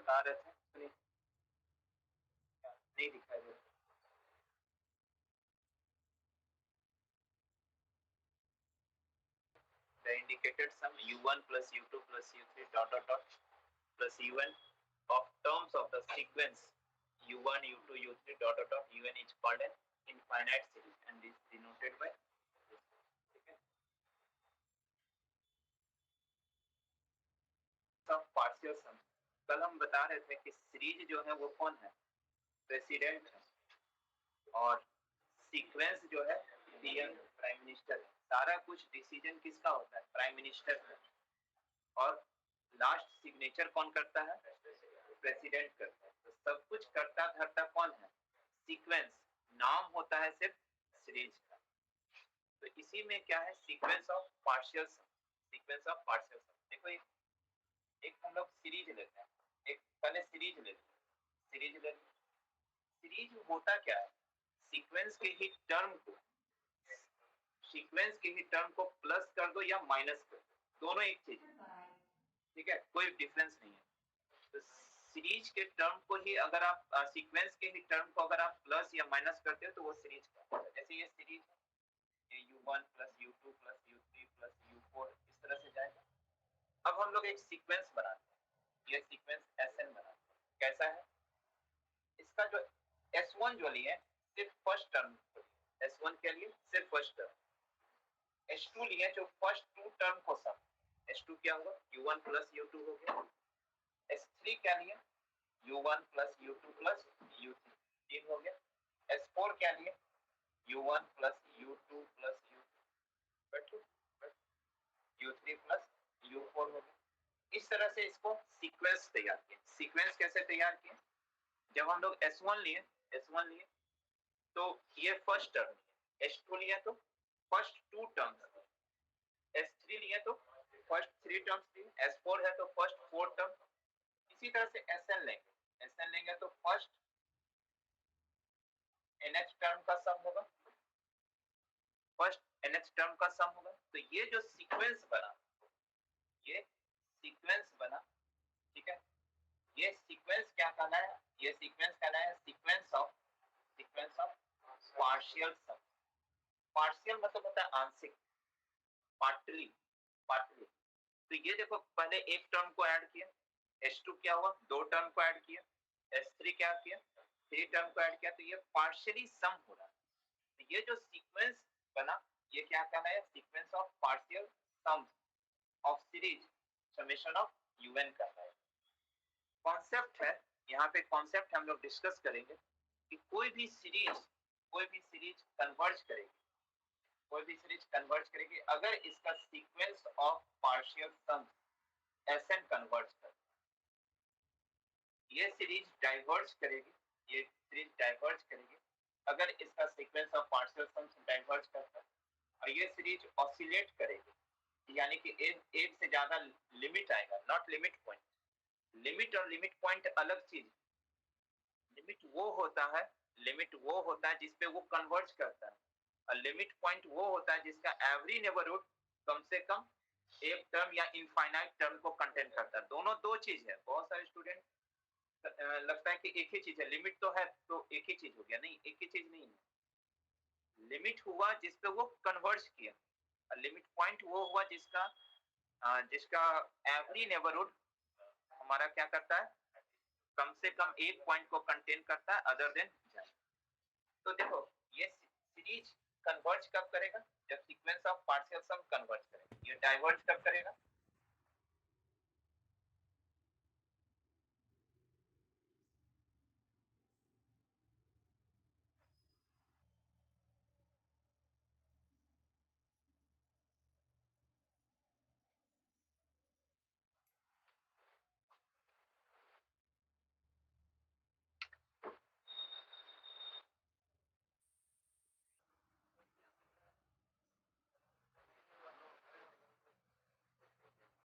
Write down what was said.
बता रहे थे नहीं दिखाई दे रहा। The indicated sum u1 plus u2 plus u3 dot dot dot plus un of terms of the sequence u1 u2 u3 dot dot dot un is called an infinite series and is denoted by this. ठीक है, सब partial सम। कल हम बता रहे थे कि series जो है वो कौन है, प्रेसिडेंट है, और सीक्वेंस जो है पीएम प्राइम मिनिस्टर है। सारा कुछ डिसीजन किसका होता है, प्राइम मिनिस्टर का, और लास्ट सिग्नेचर कौन करता है, प्रेसिडेंट करता है। तो सब कुछ करता धरता कौन है, सीक्वेंस। नाम होता है सिर्फ सीरीज का। तो इसी में क्या है, sequence of partial sum. Sequence of partial sum, देखो एक हम लोग सीरीज लेते हैं, एक पहले सीरीज लेते हैं, सीरीज लेते हैं। सीरीज होता क्या है, सीक्वेंस के ही टर्म को, सीक्वेंस के ही टर्म को प्लस कर दो या माइनस कर दो, दोनों एक चीज है, ठीक है, कोई डिफरेंस नहीं है। तो सीरीज के टर्म को ही अगर आप सीक्वेंस के ही टर्म को अगर आप प्लस या माइनस करते हो तो वो सीरीज का है। जैसे ये सीरीज है, ये u1 plus u2 plus u3 plus u4 इस तरह से जाएगा। अब हम लोग एक सीक्वेंस बनाते हैं, ये सीक्वेंस Sn बनाते हैं। कैसा है, इसका जो S1 जो लिए सिर्फ फर्स्ट टर्म, S1 के लिए सिर्फ फर्स्ट टर्म, S2 लिए जो फर्स्ट टू टर्म को सम, S2 क्या होगा, u1 प्लस u2 हो गया। S3 क्या लिए, u1 plus u2 plus u3 तीन हो गया। S4 क्या लिए, u1 plus u2 plus u3 u3 plus u4 हो गया। इस तरह से इसको सीक्वेंस तैयार किए। सीक्वेंस कैसे तैयार किए, जब हम लोग S1 लिए, S1 लिए तो ये फर्स्ट टर्म, S2 लिए तो फर्स्ट टू टर्म्स, S3 लिए तो फर्स्ट थ्री टर्म्स लिए, S4 है तो फर्स्ट फोर टर्म। इसी तरह से Sn लेंगे, Sn लेंगे तो फर्स्ट nth टर्म का सम होगा, फर्स्ट nth टर्म का सम होगा। तो ये जो सीक्वेंस बना, ये सीक्वेंस बना, ठीक है, ये सीक्वेंस क्या कहना है, ये सीक्वेंस कहना है sequence of partial sum. Partial मतलब होता है आंशिक, पार्टली, पार्टली। तो ये देखो पहले एक टर्म को ऐड किया, S2 क्या हुआ, दो टर्म को ऐड किया, S3 क्या किया, थ्री टर्म को ऐड किया, तो ये पार्शियली सम हो रहा है। तो ये जो सीक्वेंस बना, ये क्या कहना है, sequence of partial sums of series summation of un कहता है। कॉन्सेप्ट है, यहाँ पे कॉन्सेप्ट हम लोग डिस्कस करेंगे कि कोई भी सीरीज कन्वर्ज करेगी, कोई भी सीरीज कन्वर्ज करेगी अगर इसका sequence of partial sums Sn converge कर। ये सीरीज डाइवर्ज करेगी, ये सीरीज डाइवर्ज करेगी अगर इसका sequence of partial sums diverge करता है। और ये सीरीज ऑसिलेट करेगी, यानी कि एक से ज्यादा लिमिट आएगा, नॉट लिमिट पॉइंट। लिमिट और लिमिट पॉइंट अलग चीज। लिमिट वो होता है जिसपे वो कन्वर्ज करता है, और लिमिट पॉइंट वो होता है जिसका एवरी नेबरहुड कम से कम एक टर्म या इनफाइनाइट टर्म को कंटेन करता है। दोनों दो चीज है। बहुत सारे स्टूडेंट लगता है कि एक ही चीज है, लिमिट तो है तो एक ही चीज हो गया, नहीं, एक ही चीज नहीं है। लिमिट हुआ जिसपे वो कन्वर्ज किया, और लिमिट पॉइंट वो हुआ जिसका एवरी नेबरहुड हमारा क्या करता है, कम से कम एक पॉइंट को कंटेन करता है अदर देन जाए। तो देखो ये सीरीज कन्वर्ज कब करेगा, जब sequence of partial sum converge करेगा। ये डाइवर्ज कब करेगा,